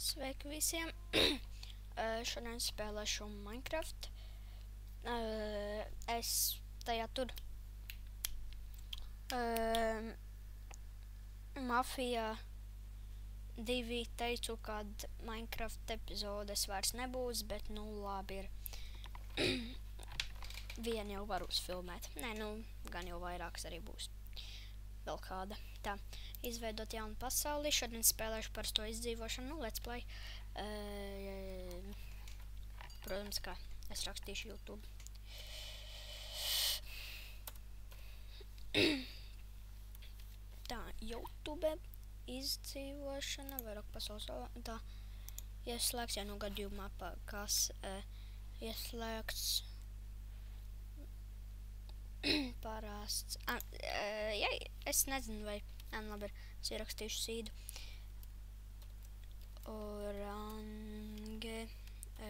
Sveiki visiem! Šodien spēlēšu Minecraft. Es tajā tur Mafija 2 teicu, kad Minecraft epizodes vairs nebūs, bet nu labi ir. Vienu jau varu uzfilmēt. Nē, nu, gan jau vairākas arī būs. Vēl kāda. Tā, izveidot jaunu pasauli. Šodien spēlēšu par to izdzīvošanu. Nu, let's play. Protams, kā es rakstīšu YouTube. Tā, YouTube izdzīvošana, vairāk pasaules tā ieslēgts, ja nu gadījumā kas ieslēgts parasts. Ja, es nezinu, vai labi, es ierakstīšu sīdu. Orange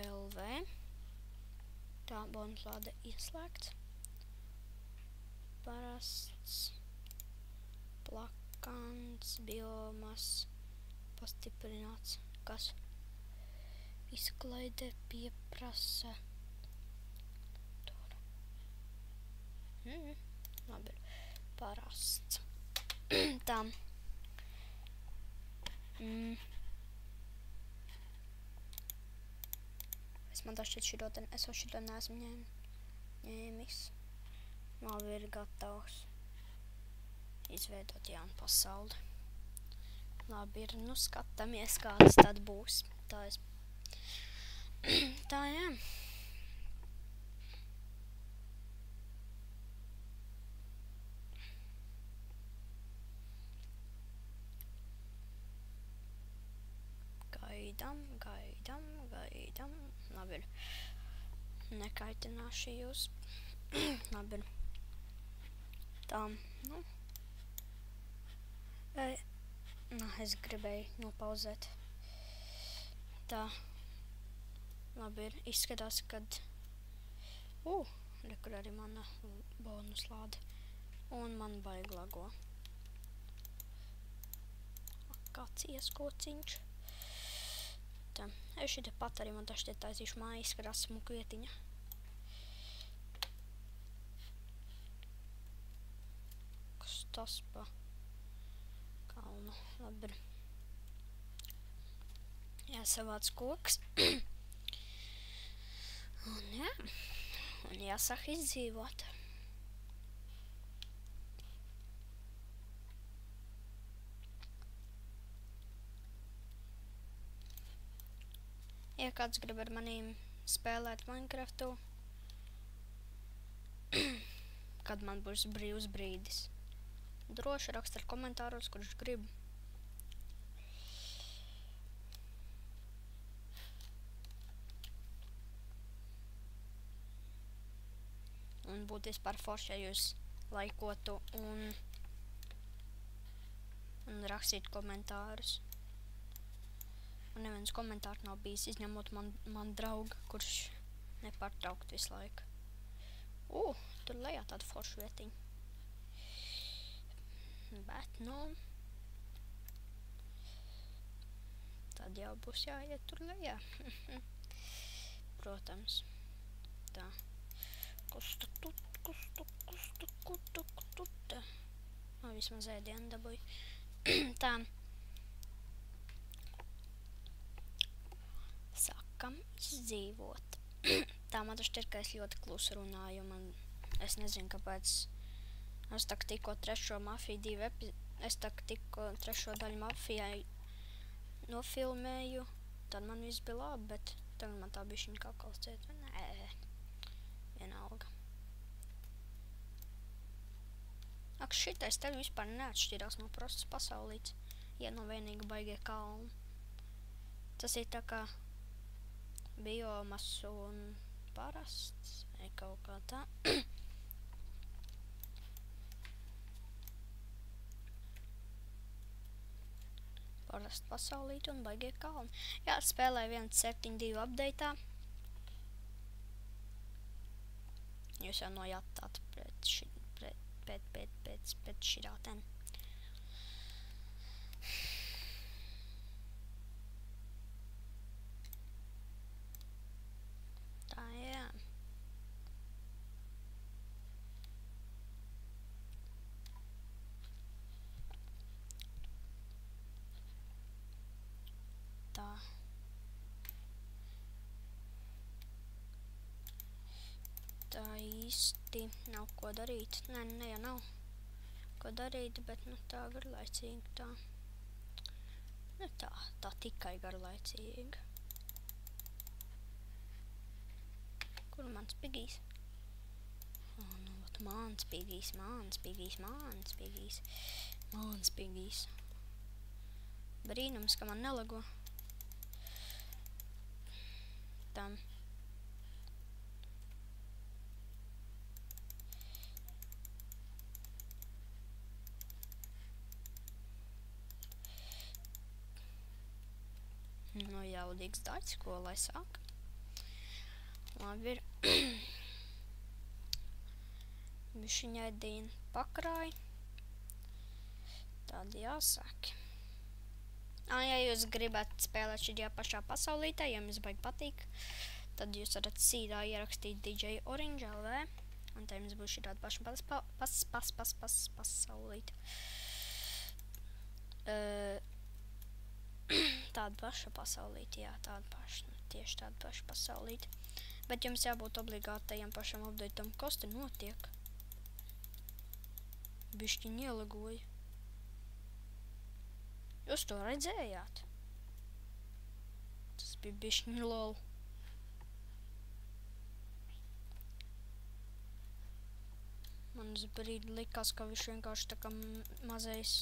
LV. Tā, bonuslāde ieslēgts. Parasts. Plakants, biomas, pastiprināts, kas izklaide pieprasa. Tur. Labi, parasts. Tā. Man tā šķiet šķiroten, es vēl šķiroten neesmu ņēmis. Labi, ir gatavs. Izveidot jaunu pasauli. Labi ir, nu skatāmies, kāds tad būs. Tā es... Tā, jā. Gaidam. Labi ir. Nekaitināšu jūs. Labi ir. Tā, nu. Es gribēju nopauzēt. Tā. Labi ir. Izskatās, kad... Rekur arī mana bonuslāde. Un man baigi lago. Kāds ieskociņš. Tā. Es šite pat arī man tā šķiet taisīšu mājas, kad esmu kvietiņa. Kas tas pa... kalnu. Labi. Jāsavāc koks. Un jā. Un jāsaka izdzīvot. Ja kāds grib ar manīm spēlēt Minecraftu, kad man būs brīvs brīdis, droši rakst ar komentāros, kurš grib. Un būtu vispār forši, ja jūs laikotu un rakstītu komentārus. Un neviens komentārs nav bijis, izņemot man draugu, kurš nepārtraukt visu laiku. Tur lejā tāda forša vietiņa. Bet, nu... Tad jau būs jāiet tur lejā. Protams. Tā. Kusta. Vismaz ēdienu dabūju. Tā. Sākam izdzīvot. Tā man šķiet, ka es ļoti klusi runāju. Es nezinu, kāpēc. Es tikko trešo Mafiju 2 es tikko trešo daļu Mafijai nofilmēju. Tad man viss bija labi, bet tagad man tā bišķiņa kā kaut ciet. Nē, vienalga. Ak, šitais tev vispār neatšķirās no prostas pasaulītes. Ja no vienīgi baigie kalni. Tas ir tā kā biomas un parasts, vai kaut kā tā. Parast pasaulīti un baigie kalni. Jā, spēlēju 1.7.2 updateā. Jūs jau nojātāt pēc širātēm. īsti nav ko darīt. Nē, jau nav ko darīt, bet, tā garlaicīgi tā. Tā tikai garlaicīgi. Kur mans pigīs? Mans pigīs. Brīnums, ka man nelago. Tam. Jaudīgs daļs, ko lai sāk. Labi ir. Bišķiņai dīna pakrāj. Tādi jāsāk. Ja jūs gribat spēlēt šajā pašā pasaulītē, ja jums baigi patīk, tad jūs varat sīdā ierakstīt DJ Orange LV, un tā jums būs šī tāda paša pasaulīte. Tāda paša pasaulīte, jā, tieši tāda paša pasaulīte. Bet jums jābūt obligāti tajam pašam updateam, kas te notiek. Bišķiņ ielagoja. Jūs to redzējāt? Tas bija bišķiņ lol. Man uz brīdi likās, ka viņš vienkārši tā kā mazais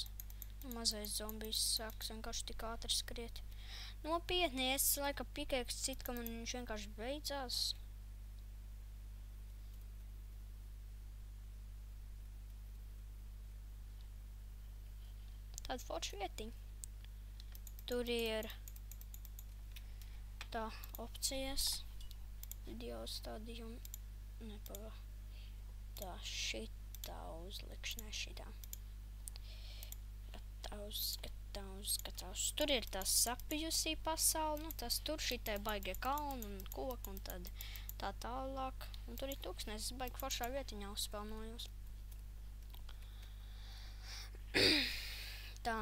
zombijs sāks vienkārši tik ātri skriet. Nopietni, es laika pikēks cit, ka man viņš vienkārši beidzās. Tāda forša vietiņa. Tur ir tā opcijas, video stādījumu, tā šitā uzlikšanai šitā. Skatās. Tur ir tā sapjusī pasauli, tas tur šitai baigie kalni un koki un tad tā tālāk. Un tur ir tūkstnes, baigi foršā vietiņā uzspēlnojos. Tā,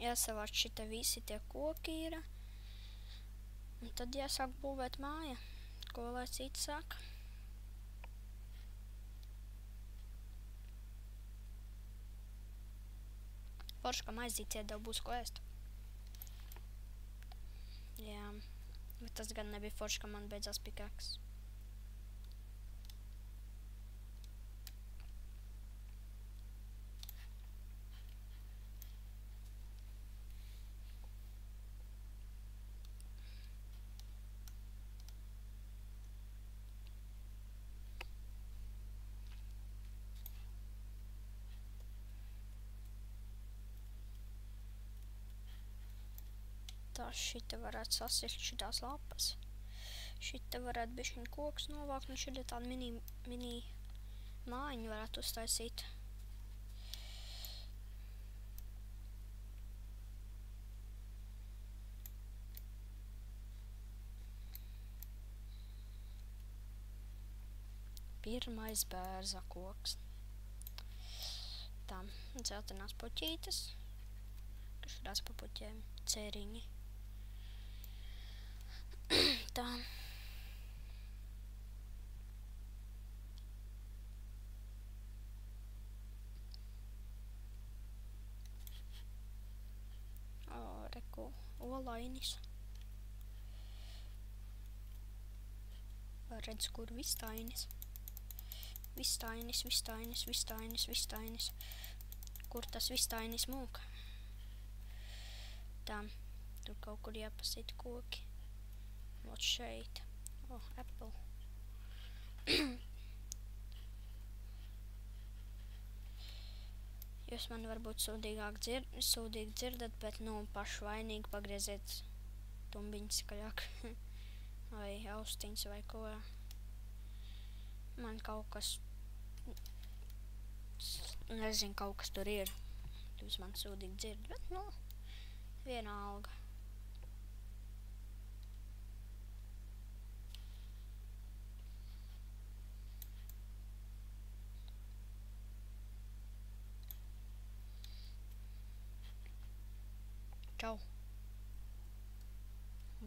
jāsavāc šita visi tie koki ir. Un tad jāsāk būvēt māja, ko lai cits saka. Forši, ka maizītes iedev būs ko ēst. Jā, bet tas gan nebija forši, ka man beidzās pikāks. Tā šita varētu sasilt šitās lapas. Šita varētu bišķiņ koks novākt, un šita tāda mini mājiņu varētu uztaisīt. Pirmais bērza koks. Tā, dzeltenās puķītes, kas šādās papuķēm, cēriņi. Tā. Reku, olainis. Redz, kur vistainis. Vistainis. Kur tas vistainis mūk? Tā, tur kaut kur jāpasit koki. Vot šeit. Apple. Jūs man varbūt sūdīgi dzirdat, bet, pašvainīgi pagrieziet tumbiņas skaļāk. Vai austiņas vai ko. Man kaut kas, nezinu, kaut kas tur ir. Jūs man sūdīgi dzirdat, bet, vienalga. Čau.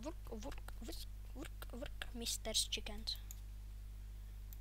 Vurk, Misters Chickens.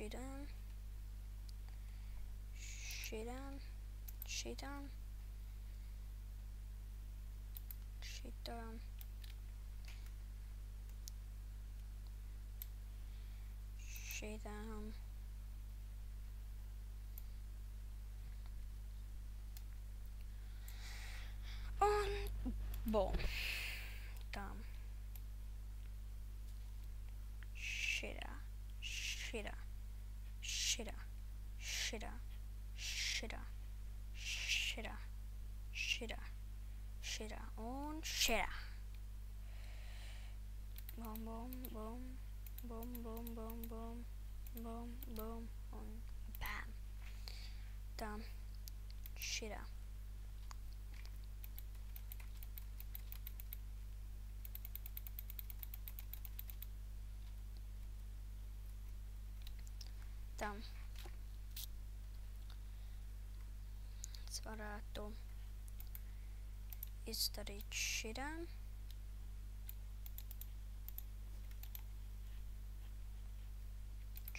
šitām, šitām, šitām, šitām, šitām, un bum, tām, šitā, šitā, šitā, šitā, šitā, šitā, šitā, šitā un šitā. Bum, bum, bum, bum, bum, bum, bum, bum, bum, un bam. Tā, šitā. Tā. Es varētu izdarīt šitā.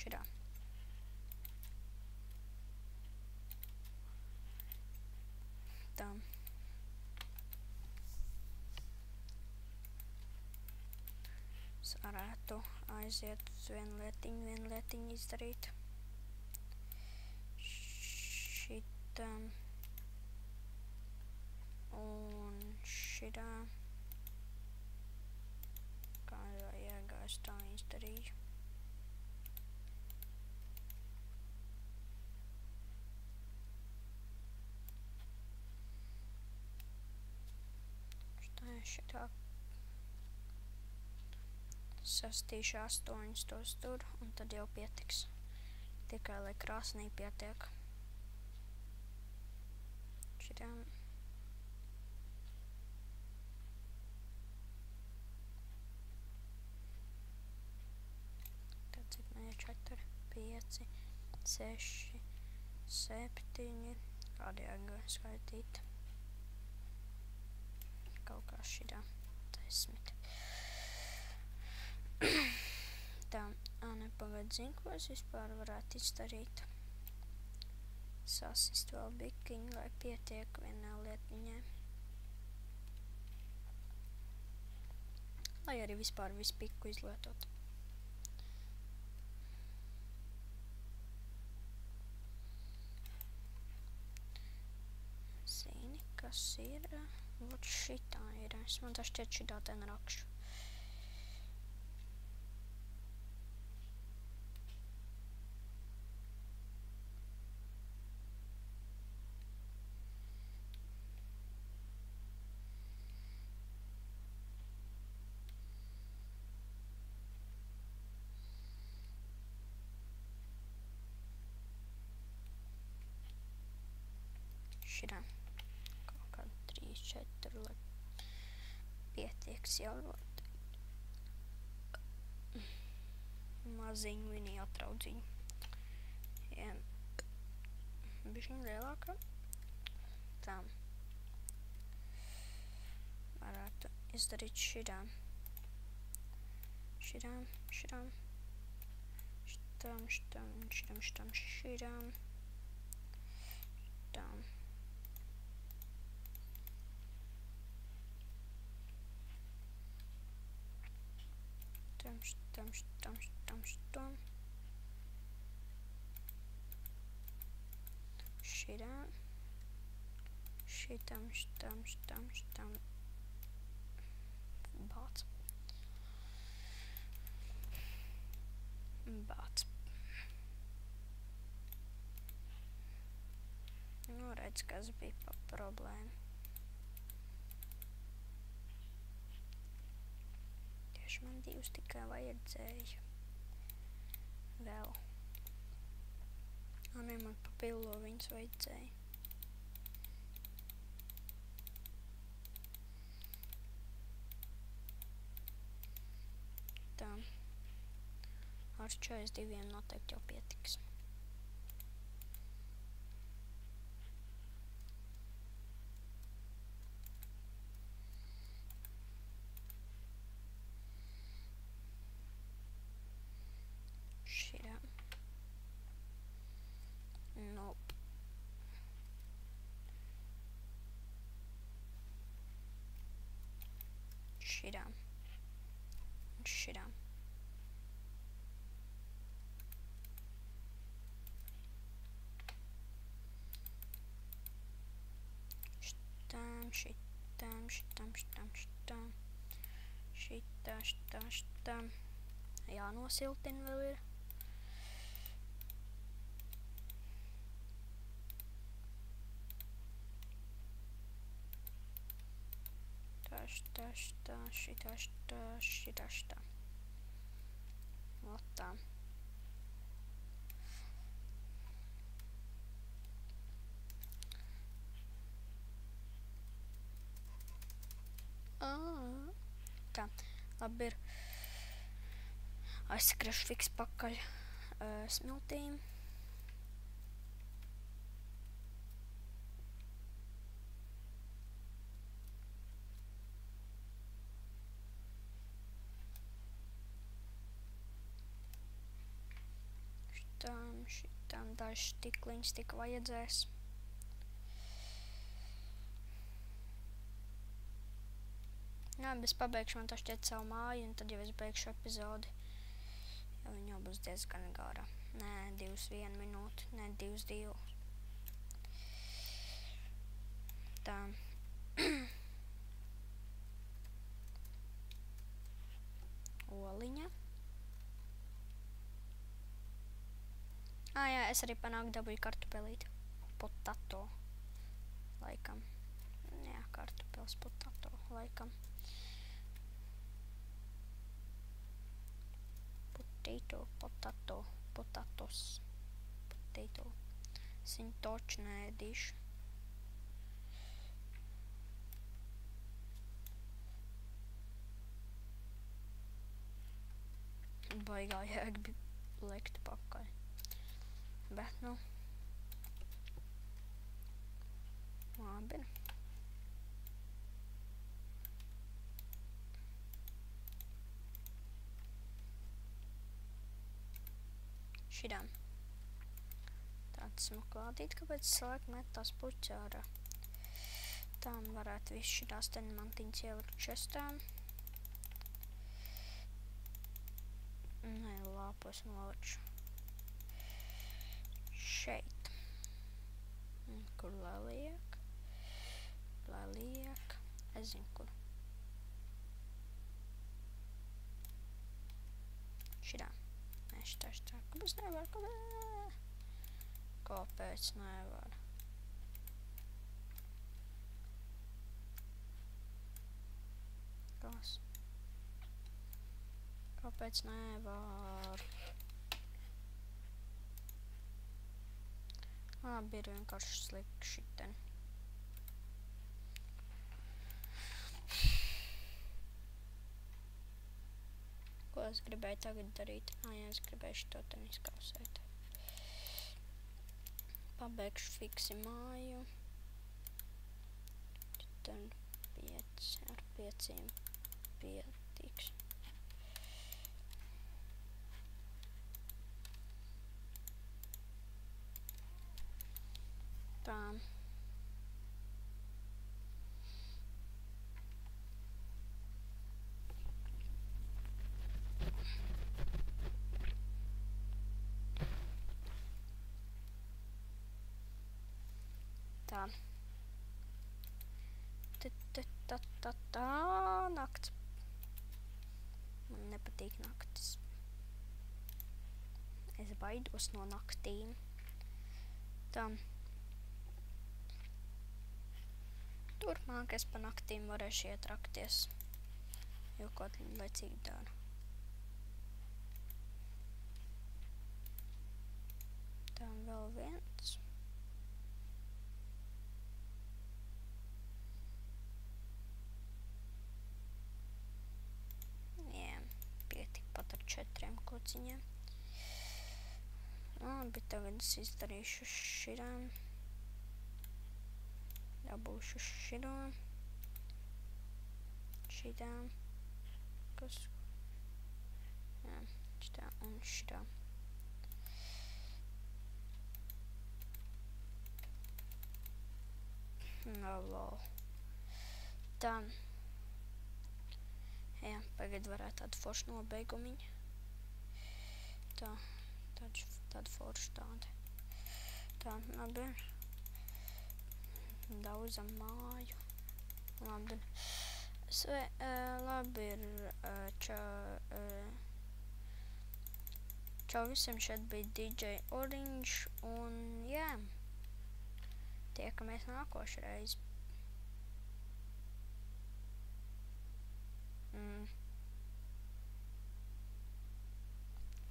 Šitā. Tā. Es varētu aiziet uz vienu lietiņu izdarīt. Šitā. Un šitā. Kādā jēgā es tā izdarīju. Šitā. Sastīšu 8 tos tur, un tad jau pietiks. Tikai, lai krāsnī pietiek. Šitā. Tad cik man ir 4, 5, 6, 7. Kādi jāga skaitīt. Kaut kā šitā. 10. Tā, nepagaid, zinu, ko es vispār varētu izdarīt. Sasist vēl bikiņu, lai pietiek vienā lietiņai. Lai arī vispār visu piku izlietot. Zini, kas ir? Vot šitā ir. Es man tā šķiet šitā ten rakšu. Šitā. Kaut kāda 3, 4, lai pietieks jau ļoti. Maziņu viņi atraudziņu. Jā. Bišķiņ lielāka. Tā. Varētu izdarīt šitām. Šitām, šitām. Šitām, šitām, šitām, šitām, šitām. Šitām. Šitām, šitām, šitām, šitām. Šitām. Šitām, šitām, šitām, šitām. Bāc. Bāc. Nu, redz, kas bija pa problēmu. Man 2 tikai vajadzēja vēl. Ne, man pa pillo viņas vajadzēja. Tā. Ar 42 noteikti jau pietiks. šitām. Un šitām. Šitām. Jānosiltina vēl ir. Šitā. Ot tā. Tā, labi ir. Aizskriešu fiks pakaļ smiltīm. Šitām dažs stikliņas tik vajadzēs. Jā, es pabeigšu man tā šķiet savu māju, un tad jau es beigšu epizodi. Jo viņa jau būs diezgan gara. Nē, 2:1 minūte, nē, 2:2. Tā. Oliņa. Jā, es arī panāku dabūju kartupelīti. Potato. Laikam. Jā, kartupels potato. Laikam. Potatos. Potato. Es viņu toču neēdīšu. Baigā jēga bija lekt pakaļ. Bet, nu. Labi. Šitām. Tāds smuklādīt, kāpēc cilvēki met tās puķi ārā. Tām varētu visu šitās ten mantiņas ielikt čestām. Nē, lāpos noliču. Šeit. Kur lai liek? Es zinu, kur. Šitām. Šitā. Kāpēc nevar? Kāpēc nevar? Kas? Kāpēc nevar? Labi, ir vienkārši slikti šiten. Ko es gribēju tagad darīt? Jā, es gribēju šito ten izkausēt. Pabeigšu fiksi māju. Tad 5 ar 5 pietiks. Tā. Tā. Nakts. Man nepatīk naktis. Es baidos no naktīm. Tā. Turpmāk es pa naktīm varēšu ietrakties. Jo kaut lecīgi dara. Tā vēl viens. Pat ar 4 kociņiem. Labi, tagad es izdarīšu šitām. Dabūšu šitām. Šitām. Kas? Jā, šitām un šitām. Lol. Tā. tagad varētu tādu foršu nobeigumiņu. Tāda forša tāda. Tā, labi. Daudzam māju. Labi. Labi ir. Čau visiem, šeit bija DJ Orange un jā. Tiekamies nākošreiz.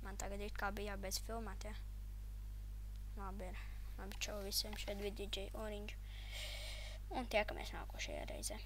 Man tagad it kā bija jābeidz filmēt, ja? Labi ir. Labi, čau visiem, šeit bija DJ Orange. Un tiekamies nākošajā reizē.